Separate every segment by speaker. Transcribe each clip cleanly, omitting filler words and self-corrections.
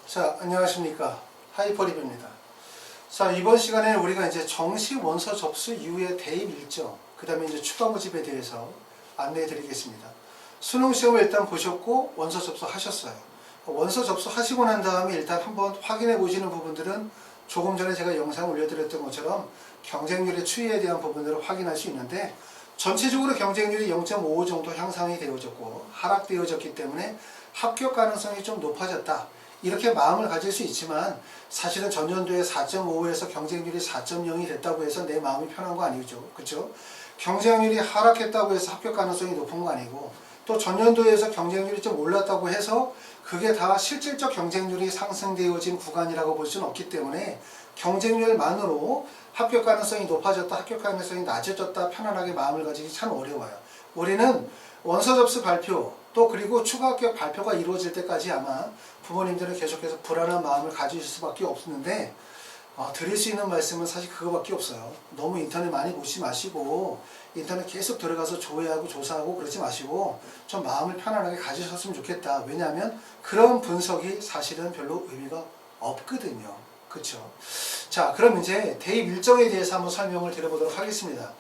Speaker 1: 자, 안녕하십니까. 하이퍼리뷰입니다. 자, 이번 시간에는 우리가 이제 정식 원서 접수 이후의 대입 일정, 그 다음에 이제 추가 모집에 대해서 안내해 드리겠습니다. 수능 시험을 일단 보셨고, 원서 접수 하셨어요. 원서 접수 하시고 난 다음에 일단 한번 확인해 보시는 부분들은 조금 전에 제가 영상 올려드렸던 것처럼 경쟁률의 추이에 대한 부분들을 확인할 수 있는데, 전체적으로 경쟁률이 0.55 정도 향상이 되어졌고 하락되어졌기 때문에 합격 가능성이 좀 높아졌다, 이렇게 마음을 가질 수 있지만, 사실은 전년도에 4.5에서 경쟁률이 4.0이 됐다고 해서 내 마음이 편한 거 아니죠. 그렇죠? 경쟁률이 하락했다고 해서 합격 가능성이 높은 거 아니고, 또 전년도에서 경쟁률이 좀 올랐다고 해서 그게 다 실질적 경쟁률이 상승되어진 구간이라고 볼 수는 없기 때문에, 경쟁률만으로 합격 가능성이 높아졌다, 합격 가능성이 낮아졌다 편안하게 마음을 가지기 참 어려워요. 우리는 원서 접수 발표, 또 그리고 추가 합격 발표가 이루어질 때까지 아마 부모님들은 계속해서 불안한 마음을 가지실 수밖에 없는데, 드릴 수 있는 말씀은 사실 그거밖에 없어요. 너무 인터넷 많이 보지 마시고, 인터넷 계속 들어가서 조회하고 조사하고 그러지 마시고, 좀 마음을 편안하게 가지셨으면 좋겠다. 왜냐하면 그런 분석이 사실은 별로 의미가 없거든요. 그렇죠? 자, 그럼 이제 대입 일정에 대해서 한번 설명을 드려보도록 하겠습니다.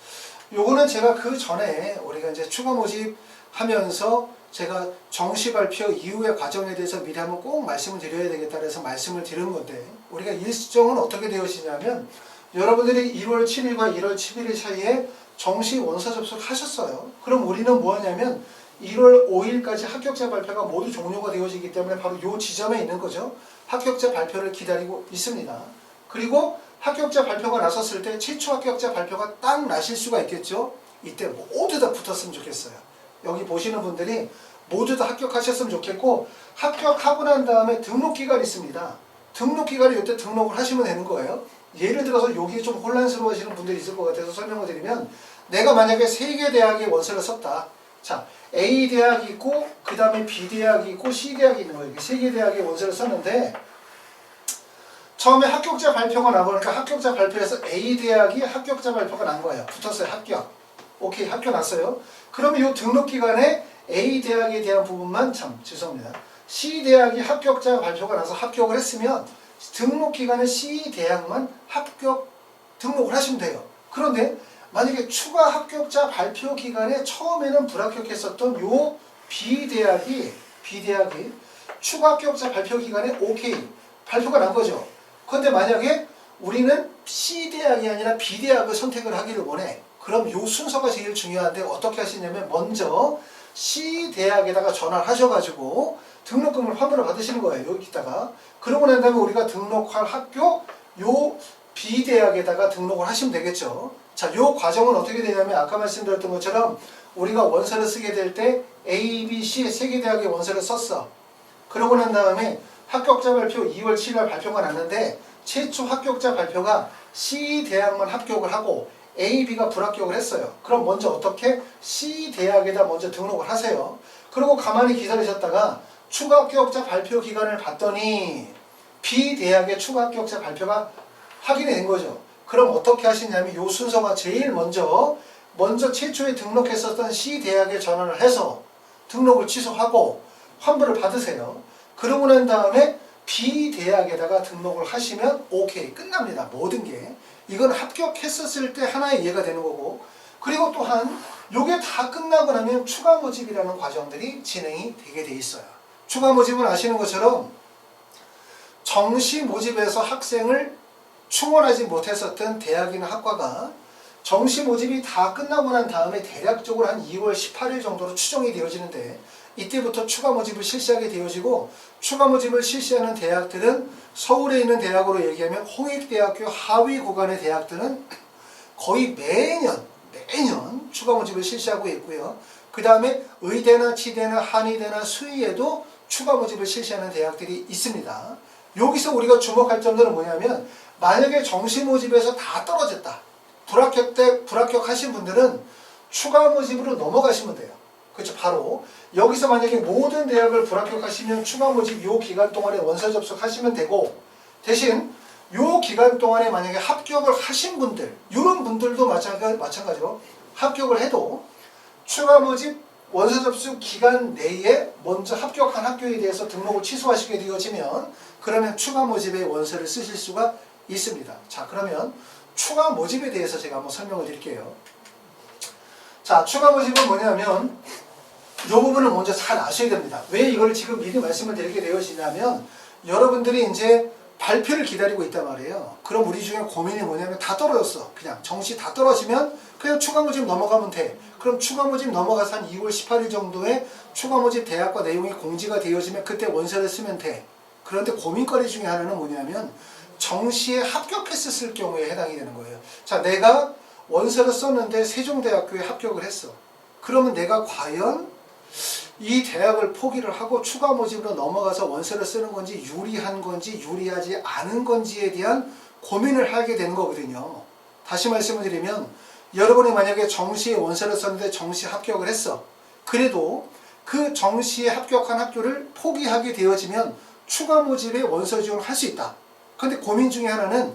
Speaker 1: 요거는 제가 그 전에 우리가 이제 추가 모집 하면서 제가 정시 발표 이후의 과정에 대해서 미리 한번 꼭 말씀을 드려야 되겠다 해서 말씀을 드린 건데, 우리가 일정은 어떻게 되어지냐면, 여러분들이 1월 7일과 1월 11일 사이에 정시 원서 접수를 하셨어요. 그럼 우리는 뭐 하냐면 1월 5일까지 합격자 발표가 모두 종료가 되어지기 때문에 바로 이 지점에 있는 거죠. 합격자 발표를 기다리고 있습니다. 그리고 합격자 발표가 나섰을 때 최초 합격자 발표가 딱 나실 수가 있겠죠. 이때 모두 다 붙었으면 좋겠어요. 여기 보시는 분들이 모두 다 합격하셨으면 좋겠고, 합격하고 난 다음에 등록기간이 있습니다. 등록기간이 이때 등록을 하시면 되는 거예요. 예를 들어서 여기 좀 혼란스러워 하시는 분들이 있을 것 같아서 설명을 드리면, 내가 만약에 3개 대학에 원서를 썼다. 자, A 대학이 있고, 그 다음에 B 대학이 있고, C 대학이 있는 거예요. 3개 대학에 원서를 썼는데, 처음에 합격자 발표가 나보니까 합격자 발표에서 A 대학이 합격자 발표가 난 거예요. 붙었어요. 합격. 오케이, 합격 났어요. 그러면 이 등록기간에 A 대학에 대한 부분만, 죄송합니다. C 대학이 합격자 발표가 나서 합격을 했으면 등록기간에 C 대학만 합격 등록을 하시면 돼요. 그런데 만약에 추가 합격자 발표 기간에 처음에는 불합격했었던 요 B 대학이 추가 합격자 발표 기간에 오케이 발표가 난 거죠. 그런데 만약에 우리는 C 대학이 아니라 B 대학을 선택을 하기를 원해. 그럼 요 순서가 제일 중요한데, 어떻게 하시냐면 먼저 C 대학에다가 전화를 하셔가지고 등록금을 환불을 받으시는 거예요. 여기다가. 그러고 난 다음에 우리가 등록할 학교 요 B 대학에다가 등록을 하시면 되겠죠. 자, 요 과정은 어떻게 되냐면, 아까 말씀드렸던 것처럼 우리가 원서를 쓰게 될 때 A, B, C 3개 대학의 원서를 썼어. 그러고 난 다음에 합격자 발표 2월 7일 발표가 났는데, 최초 합격자 발표가 C 대학만 합격을 하고 A, B가 불합격을 했어요. 그럼 먼저 어떻게? C 대학에다 먼저 등록을 하세요. 그리고 가만히 기다리셨다가 추가 합격자 발표 기간을 봤더니 B 대학의 추가 합격자 발표가 확인이 된 거죠. 그럼 어떻게 하시냐면, 이 순서가 제일 먼저 최초에 등록했었던 C 대학에 전화를 해서 등록을 취소하고 환불을 받으세요. 그러고 난 다음에 B 대학에다가 등록을 하시면 오케이, 끝납니다. 모든 게. 이건 합격했었을 때 하나의 이해가 되는 거고, 그리고 또한 요게 다 끝나고 나면 추가 모집이라는 과정들이 진행이 되게 돼 있어요. 추가 모집은 아시는 것처럼 정시 모집에서 학생을 충원하지 못했었던 대학이나 학과가 정시 모집이 다 끝나고 난 다음에 대략적으로 한 2월 18일 정도로 추정이 되어지는데, 이때부터 추가 모집을 실시하게 되어지고, 추가 모집을 실시하는 대학들은 서울에 있는 대학으로 얘기하면 홍익대학교 하위 구간의 대학들은 거의 매년 추가 모집을 실시하고 있고요. 그 다음에 의대나 치대나 한의대나 수의에도 추가 모집을 실시하는 대학들이 있습니다. 여기서 우리가 주목할 점들은 뭐냐면, 만약에 정시 모집에서 다 떨어졌다, 불합격하신 분들은 추가 모집으로 넘어가시면 돼요. 그렇죠. 바로 여기서 만약에 모든 대학을 불합격하시면 추가 모집 요 기간 동안에 원서 접속하시면 되고, 대신 요 기간 동안에 만약에 합격을 하신 분들, 이런 분들도 마찬가지로 합격을 해도 추가 모집 원서 접수 기간 내에 먼저 합격한 학교에 대해서 등록을 취소하시게 되어지면 그러면 추가 모집의 원서를 쓰실 수가 있습니다. 자, 그러면 추가 모집에 대해서 제가 한번 설명을 드릴게요. 자, 추가 모집은 뭐냐면 이 부분을 먼저 잘 아셔야 됩니다. 왜 이걸 지금 미리 말씀을 드리게 되어지냐면 여러분들이 이제 발표를 기다리고 있단 말이에요. 그럼 우리 중에 고민이 뭐냐면 다 떨어졌어. 그냥 정시 다 떨어지면 그냥 추가 모집 넘어가면 돼. 그럼 추가 모집 넘어가서 한 2월 18일 정도에 추가 모집 대학과 내용이 공지가 되어지면 그때 원서를 쓰면 돼. 그런데 고민거리 중에 하나는 뭐냐면 정시에 합격했었을 경우에 해당이 되는 거예요. 자, 내가 원서를 썼는데 세종대학교에 합격을 했어. 그러면 내가 과연 이 대학을 포기를 하고 추가 모집으로 넘어가서 원서를 쓰는 건지 유리한 건지 유리하지 않은 건지에 대한 고민을 하게 되는 거거든요. 다시 말씀을 드리면 여러분이 만약에 정시에 원서를 썼는데 정시 합격을 했어. 그래도 그 정시에 합격한 학교를 포기하게 되어지면 추가 모집에 원서 지원을 할 수 있다. 그런데 고민 중에 하나는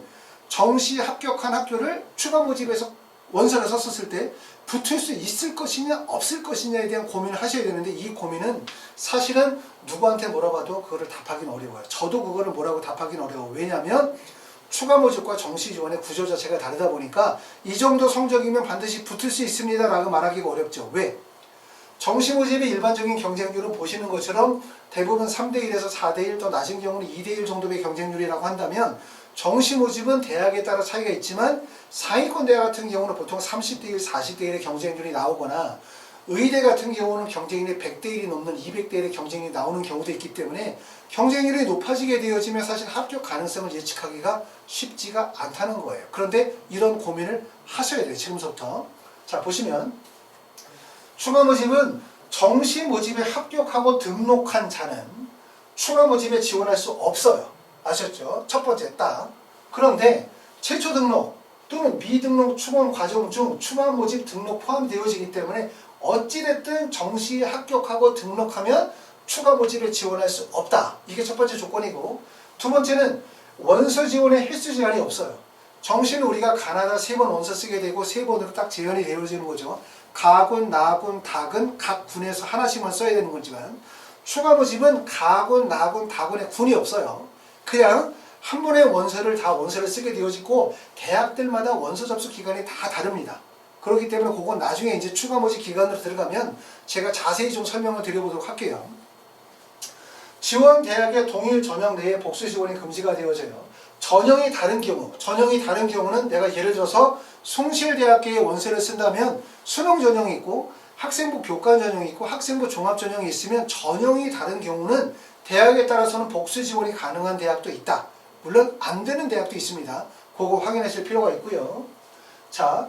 Speaker 1: 정시에 합격한 학교를 추가 모집에서 원서를 썼을 때 붙을 수 있을 것이냐 없을 것이냐에 대한 고민을 하셔야 되는데 이 고민은 사실은 누구한테 물어봐도 그거를 답하기는 어려워요. 저도 그거를 뭐라고 답하기는 어려워. 왜냐하면 추가 모집과 정시 지원의 구조 자체가 다르다 보니까 이 정도 성적이면 반드시 붙을 수 있습니다 라고 말하기가 어렵죠. 왜? 정시 모집의 일반적인 경쟁률은 보시는 것처럼 대부분 3대1에서 4대1 더 낮은 경우는 2대1 정도의 경쟁률이라고 한다면 정시 모집은 대학에 따라 차이가 있지만 상위권 대학 같은 경우는 보통 30대1, 40대1의 경쟁률이 나오거나 의대 같은 경우는 경쟁률이 100대1이 넘는 200대1의 경쟁률이 나오는 경우도 있기 때문에 경쟁률이 높아지게 되어지면 사실 합격 가능성을 예측하기가 쉽지가 않다는 거예요. 그런데 이런 고민을 하셔야 돼요. 지금부터. 자, 보시면 추가 모집은 정시 모집에 합격하고 등록한 자는 추가 모집에 지원할 수 없어요. 아셨죠? 첫 번째 딱. 그런데 최초 등록 또는 미등록 추원 과정 중 추가 모집 등록 포함되어지기 때문에 어찌됐든 정시에 합격하고 등록하면 추가 모집에 지원할 수 없다. 이게 첫 번째 조건이고, 두 번째는 원서 지원에 횟수 제한이 없어요. 정시는 우리가 가나다 3번 원서 쓰게 되고 3번으로 딱 제한이 되어지는 거죠. 가군, 나군, 다군 각 군에서 하나씩만 써야 되는 거지만 추가 모집은 가군, 나군, 다군에 군이 없어요. 그냥 한 번에 원서를 쓰게 되어지고 대학들마다 원서 접수 기간이 다 다릅니다. 그렇기 때문에 그건 나중에 이제 추가 모집 기간으로 들어가면 제가 자세히 좀 설명을 드려보도록 할게요. 지원 대학의 동일 전형 내에 복수 지원이 금지가 되어져요. 전형이 다른 경우는 내가 예를 들어서 숭실대학교에 원서를 쓴다면 수능 전형이 있고 학생부 교과 전형이 있고 학생부 종합 전형이 있으면 전형이 다른 경우는 대학에 따라서는 복수 지원이 가능한 대학도 있다. 물론 안 되는 대학도 있습니다. 그거 확인하실 필요가 있고요. 자,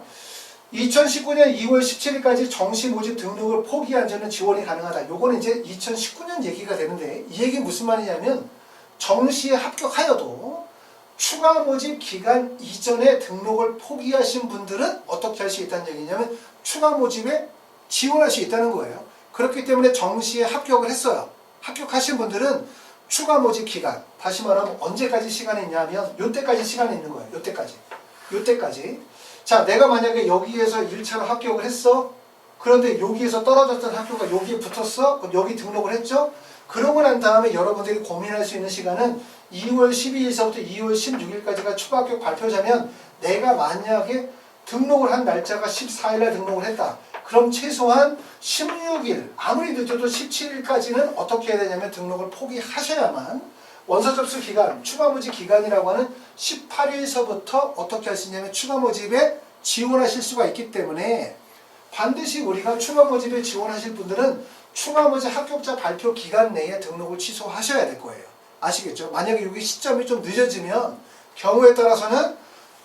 Speaker 1: 2019년 2월 17일까지 정시 모집 등록을 포기한 자는 지원이 가능하다. 요거는 이제 2019년 얘기가 되는데 이 얘기는 무슨 말이냐면 정시에 합격하여도 추가 모집 기간 이전에 등록을 포기하신 분들은 어떻게 할 수 있다는 얘기냐면 추가 모집에 지원할 수 있다는 거예요. 그렇기 때문에 정시에 합격을 했어요. 합격하신 분들은 추가 모집 기간, 다시 말하면 언제까지 시간이 있냐면 요때까지 시간이 있는 거예요. 요때까지. 자, 내가 만약에 여기에서 1차로 합격을 했어. 그런데 여기에서 떨어졌던 학교가 여기에 붙었어. 그럼 여기 등록을 했죠. 그러고 난 다음에 여러분들이 고민할 수 있는 시간은 2월 12일서부터 2월 16일까지가 추가 합격 발표자면 내가 만약에 등록을 한 날짜가 14일날 등록을 했다. 그럼 최소한 16일, 아무리 늦어도 17일까지는 어떻게 해야 되냐면 등록을 포기하셔야만 원서 접수 기간, 추가 모집 기간이라고 하는 18일서부터 어떻게 할 수 있냐면 추가 모집에 지원하실 수가 있기 때문에 반드시 우리가 추가 모집에 지원하실 분들은 추가 모집 합격자 발표 기간 내에 등록을 취소하셔야 될 거예요. 아시겠죠? 만약에 여기 시점이 좀 늦어지면 경우에 따라서는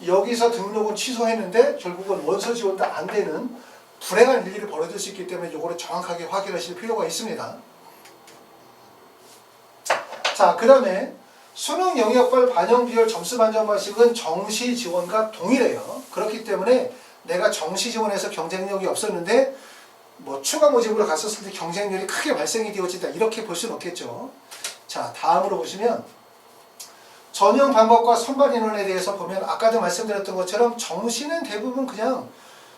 Speaker 1: 여기서 등록은 취소했는데 결국은 원서 지원도 안 되는 불행한 일이 벌어질 수 있기 때문에 이거를 정확하게 확인하실 필요가 있습니다. 자, 그 다음에 수능 영역별 반영 비율 점수 반영 방식은 정시 지원과 동일해요. 그렇기 때문에 내가 정시 지원에서 경쟁력이 없었는데 뭐 추가 모집으로 갔었을 때 경쟁률이 크게 발생이 되어진다. 이렇게 볼 수는 없겠죠. 자, 다음으로 보시면 전형 방법과 선발 인원에 대해서 보면 아까도 말씀드렸던 것처럼 정시는 대부분 그냥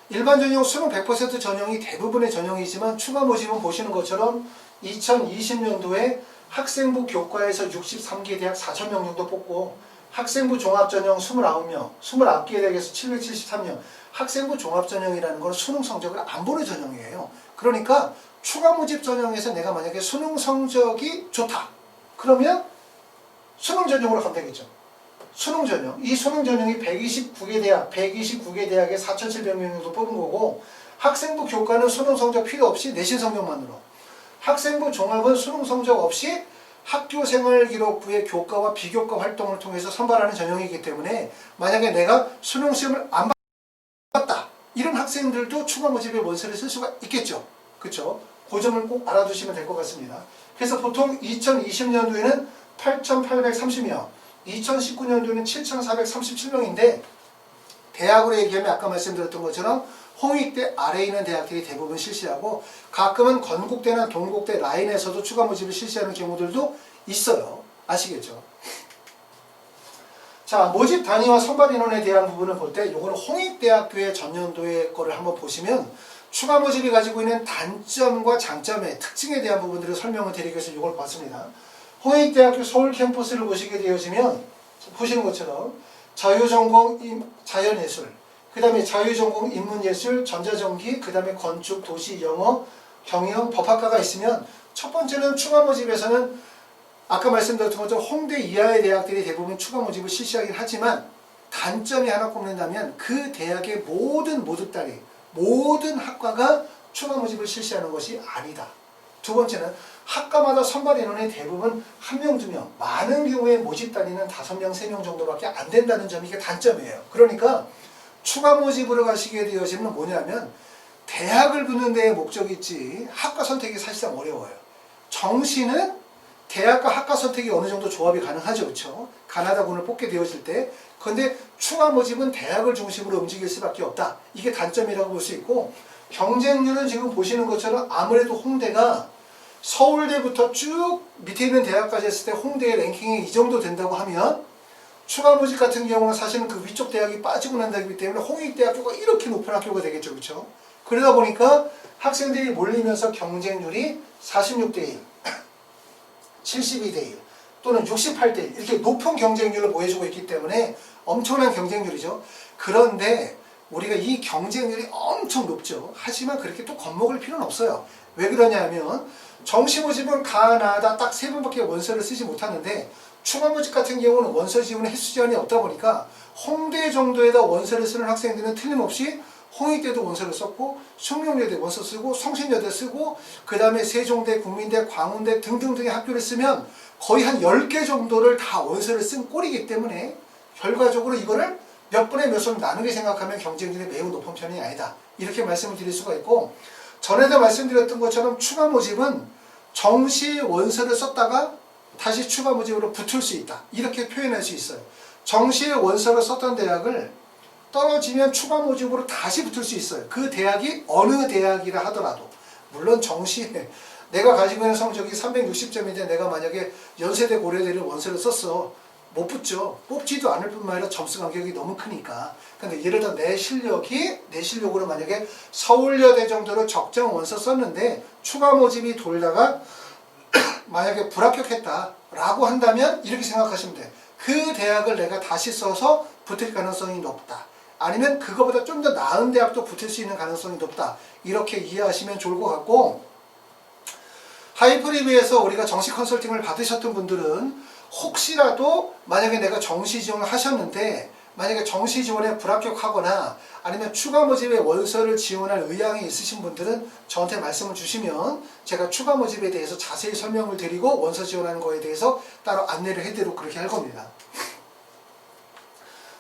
Speaker 1: 일반 전형 수능 100% 전형이 대부분의 전형이지만 추가 모집은 보시는 것처럼 2020년도에 학생부 교과에서 63개 대학 4,000명 정도 뽑고 학생부 종합전형 29명, 29개 대학에서 773명. 학생부 종합전형이라는 건 수능 성적을 안 보는 전형이에요. 그러니까 추가 모집 전형에서 내가 만약에 수능 성적이 좋다. 그러면 수능 전형으로 가면 되겠죠. 수능 전형. 이 수능 전형이 129개 대학에 4,700명 정도 뽑은 거고 학생부 교과는 수능 성적 필요 없이 내신 성적만으로 학생부 종합은 수능 성적 없이 학교생활기록부의 교과와 비교과 활동을 통해서 선발하는 전형이기 때문에 만약에 내가 수능 시험을 안 봤다. 이런 학생들도 추가 모집의 원서를 쓸 수가 있겠죠. 그렇죠? 그 점을 꼭 알아두시면 될 것 같습니다. 그래서 보통 2020년도에는 8,830명, 2019년도에는 7,437명인데 대학으로 얘기하면 아까 말씀드렸던 것처럼 홍익대 아래에 있는 대학들이 대부분 실시하고 가끔은 건국대나 동국대 라인에서도 추가 모집을 실시하는 경우들도 있어요. 아시겠죠? 자, 모집 단위와 선발 인원에 대한 부분을 볼 때 이거는 홍익대학교의 전년도의 거를 한번 보시면 추가 모집이 가지고 있는 단점과 장점의 특징에 대한 부분들을 설명을 드리기 위해서 이걸 봤습니다. 홍익대학교 서울 캠퍼스를 보시게 되어지면 보시는 것처럼 자유전공 자연예술, 그 다음에 자유전공 인문예술, 전자전기, 그 다음에 건축, 도시, 영어, 경영, 법학과가 있으면 첫 번째는 추가 모집에서는 아까 말씀드렸던 것처럼 홍대 이하의 대학들이 대부분 추가 모집을 실시하긴 하지만 단점이 하나 꼽는다면 그 대학의 모든 학과가 추가 모집을 실시하는 것이 아니다. 두 번째는 학과마다 선발 인원이 대부분 1명, 2명, 많은 경우에 모집 단위는 5명, 3명 정도밖에 안 된다는 점이 이게 단점이에요. 그러니까 추가 모집으로 가시게 되어지면 뭐냐면 대학을 붙는 데에 목적이 있지 학과 선택이 사실상 어려워요. 정시는 대학과 학과 선택이 어느 정도 조합이 가능하죠. 그렇죠? 가나다군을 뽑게 되어질 때. 그런데 추가 모집은 대학을 중심으로 움직일 수밖에 없다. 이게 단점이라고 볼 수 있고 경쟁률은 지금 보시는 것처럼 아무래도 홍대가 서울대부터 쭉 밑에 있는 대학까지 했을 때 홍대의 랭킹이 이 정도 된다고 하면 추가 모집 같은 경우는 사실은 그 위쪽 대학이 빠지고 난다기 때문에 홍익대학교가 이렇게 높은 학교가 되겠죠. 그렇죠? 그러다 보니까 학생들이 몰리면서 경쟁률이 46대 1, 72대 1 또는 68대 1 이렇게 높은 경쟁률을 보여주고 있기 때문에 엄청난 경쟁률이죠. 그런데 우리가 이 경쟁률이 엄청 높죠. 하지만 그렇게 또 겁먹을 필요는 없어요. 왜 그러냐면 정시 모집은 가나다 딱 3번밖에 원서를 쓰지 못하는데 추가 모집 같은 경우는 원서 지원에 횟수 제한이 없다 보니까 홍대 정도에다 원서를 쓰는 학생들은 틀림없이 홍익대도 원서를 썼고 숭룡여대 원서 쓰고 성신여대 쓰고 그 다음에 세종대, 국민대, 광운대 등등등의 학교를 쓰면 거의 한 10개 정도를 다 원서를 쓴 꼴이기 때문에 결과적으로 이거를 몇 분의 몇 손 나누게 생각하면 경쟁률이 매우 높은 편이 아니다. 이렇게 말씀을 드릴 수가 있고 전에도 말씀드렸던 것처럼 추가 모집은 정시 원서를 썼다가 다시 추가 모집으로 붙을 수 있다. 이렇게 표현할 수 있어요. 정시에 원서를 썼던 대학을 떨어지면 추가 모집으로 다시 붙을 수 있어요. 그 대학이 어느 대학이라 하더라도. 물론 정시에 내가 가지고 있는 성적이 360점인데 내가 만약에 연세대 고려대를 원서를 썼어. 못 붙죠. 뽑지도 않을 뿐만 아니라 점수 간격이 너무 크니까. 근데 예를 들어 내 실력으로 만약에 서울여대 정도로 적정 원서 썼는데 추가 모집이 돌다가 만약에 불합격했다라고 한다면 이렇게 생각하시면 돼. 그 대학을 내가 다시 써서 붙을 가능성이 높다. 아니면 그거보다 좀 더 나은 대학도 붙을 수 있는 가능성이 높다. 이렇게 이해하시면 좋을 것 같고 하이프리뷰에서 우리가 정시 컨설팅을 받으셨던 분들은 혹시라도 만약에 내가 정시 지원을 하셨는데 만약에 정시 지원에 불합격하거나 아니면 추가 모집에 원서를 지원할 의향이 있으신 분들은 저한테 말씀을 주시면 제가 추가 모집에 대해서 자세히 설명을 드리고 원서 지원하는 거에 대해서 따로 안내를 해드리고 그렇게 할 겁니다.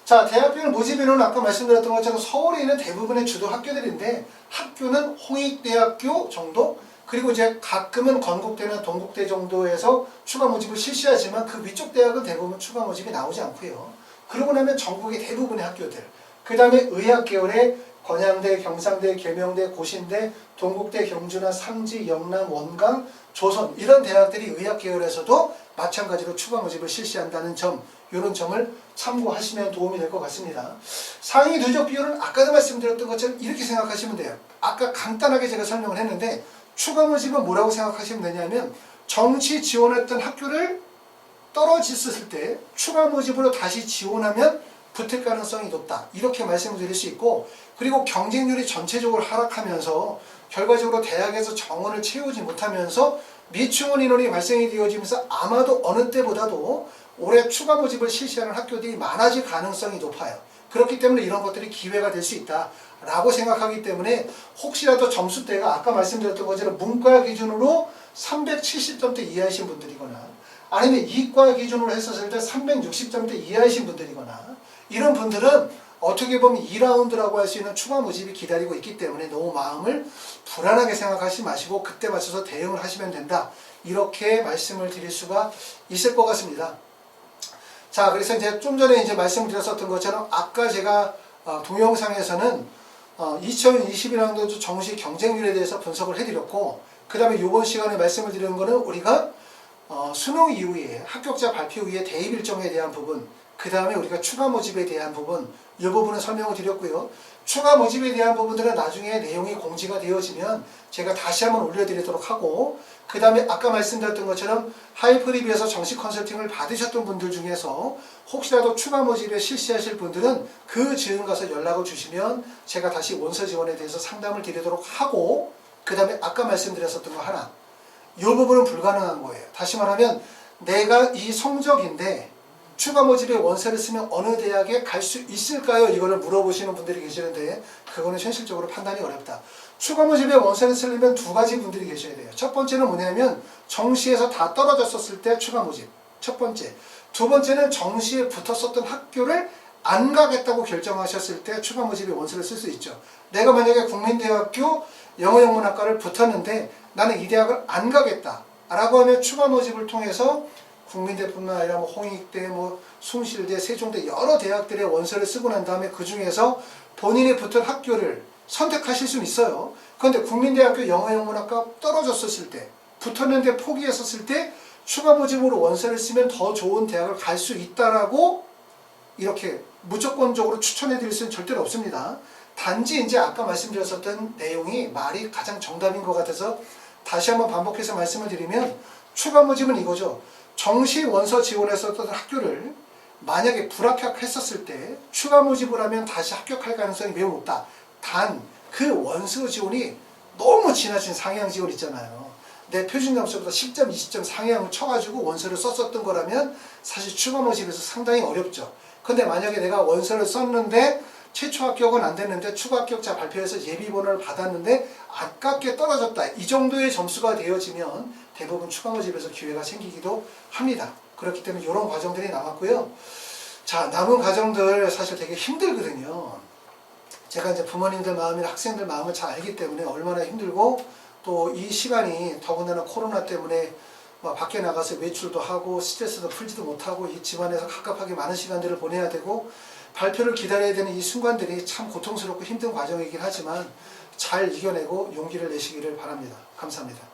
Speaker 1: 자, 대학별 모집 인원은 아까 말씀드렸던 것처럼 서울에 있는 대부분의 주도 학교들인데 학교는 홍익대학교 정도 그리고 이제 가끔은 건국대나 동국대 정도에서 추가 모집을 실시하지만 그 위쪽 대학은 대부분 추가 모집이 나오지 않고요. 그러고 나면 전국의 대부분의 학교들 그 다음에 의학 계열의 건양대, 경상대, 계명대, 고신대, 동국대, 경주나 상지, 영남, 원광, 조선 이런 대학들이 의학 계열에서도 마찬가지로 추가 모집을 실시한다는 점, 이런 점을 참고하시면 도움이 될 것 같습니다. 상위 누적 비율은 아까도 말씀드렸던 것처럼 이렇게 생각하시면 돼요. 아까 간단하게 제가 설명을 했는데 추가 모집은 뭐라고 생각하시면 되냐면 정시 지원했던 학교를 떨어졌을 때 추가 모집으로 다시 지원하면 붙을 가능성이 높다. 이렇게 말씀을 드릴 수 있고, 그리고 경쟁률이 전체적으로 하락하면서 결과적으로 대학에서 정원을 채우지 못하면서 미충원 인원이 발생이 되어지면서 아마도 어느 때보다도 올해 추가 모집을 실시하는 학교들이 많아질 가능성이 높아요. 그렇기 때문에 이런 것들이 기회가 될 수 있다 라고 생각하기 때문에 혹시라도 점수대가 아까 말씀드렸던 것처럼 문과 기준으로 370점대 이하이신 분들이거나 아니면 이과 기준으로 했었을 때 360점대 이하이신 분들이거나 이런 분들은 어떻게 보면 2라운드라고 할 수 있는 추가 모집이 기다리고 있기 때문에 너무 마음을 불안하게 생각하지 마시고 그때 맞춰서 대응을 하시면 된다. 이렇게 말씀을 드릴 수가 있을 것 같습니다. 자, 그래서 이제 좀 전에 이제 말씀드렸었던 것처럼 아까 제가 동영상에서는 2021학년도 정시 경쟁률에 대해서 분석을 해드렸고, 그 다음에 이번 시간에 말씀을 드리는 거는 우리가 수능 이후에 합격자 발표 후에 대입 일정에 대한 부분, 그 다음에 우리가 추가 모집에 대한 부분, 이 부분은 설명을 드렸고요. 추가 모집에 대한 부분들은 나중에 내용이 공지가 되어지면 제가 다시 한번 올려드리도록 하고, 그 다음에 아까 말씀드렸던 것처럼 하이프리뷰에서 정식 컨설팅을 받으셨던 분들 중에서 혹시라도 추가 모집에 실시하실 분들은 그 즈음 가서 연락을 주시면 제가 다시 원서 지원에 대해서 상담을 드리도록 하고, 그 다음에 아까 말씀드렸었던 거 하나, 이 부분은 불가능한 거예요. 다시 말하면 내가 이 성적인데 추가 모집에 원서를 쓰면 어느 대학에 갈 수 있을까요? 이거를 물어보시는 분들이 계시는데 그거는 현실적으로 판단이 어렵다. 추가 모집에 원서를 쓰려면 두 가지 분들이 계셔야 돼요. 첫 번째는 뭐냐면 정시에서 다 떨어졌었을 때 추가 모집, 첫 번째. 두 번째는 정시에 붙었었던 학교를 안 가겠다고 결정하셨을 때 추가 모집에 원서를 쓸 수 있죠. 내가 만약에 국민대학교 영어영문학과를 붙었는데 나는 이 대학을 안 가겠다 라고 하면 추가 모집을 통해서 국민대뿐만 아니라 홍익대, 숭실대, 세종대 여러 대학들의 원서를 쓰고 난 다음에 그 중에서 본인이 붙은 학교를 선택하실 수는 있어요. 그런데 국민대학교 영어영문학과 떨어졌었을 때, 붙었는데 포기했었을 때 추가 모집으로 원서를 쓰면 더 좋은 대학을 갈 수 있다라고 이렇게 무조건적으로 추천해 드릴 수는 절대로 없습니다. 단지 이제 아까 말씀드렸었던 내용이 말이 가장 정답인 것 같아서 다시 한번 반복해서 말씀을 드리면 추가 모집은 이거죠. 정시 원서 지원했었던 학교를 만약에 불합격했었을 때 추가 모집을 하면 다시 합격할 가능성이 매우 높다. 단 그 원서 지원이 너무 지나친 상향 지원 있잖아요. 내 표준 점수보다 10점, 20점 상향을 쳐가지고 원서를 썼었던 거라면 사실 추가 모집에서 상당히 어렵죠. 근데 만약에 내가 원서를 썼는데 최초 합격은 안 됐는데 추가 합격자 발표해서 예비번호를 받았는데 아깝게 떨어졌다. 이 정도의 점수가 되어지면 대부분 추가 모집에서 기회가 생기기도 합니다. 그렇기 때문에 이런 과정들이 남았고요. 자, 남은 과정들 사실 되게 힘들거든요. 제가 이제 부모님들 마음이나 학생들 마음을 잘 알기 때문에 얼마나 힘들고 또 이 시간이 더군다나 코로나 때문에 밖에 나가서 외출도 하고 스트레스도 풀지도 못하고 이 집안에서 갑갑하게 많은 시간들을 보내야 되고 발표를 기다려야 되는 이 순간들이 참 고통스럽고 힘든 과정이긴 하지만 잘 이겨내고 용기를 내시기를 바랍니다. 감사합니다.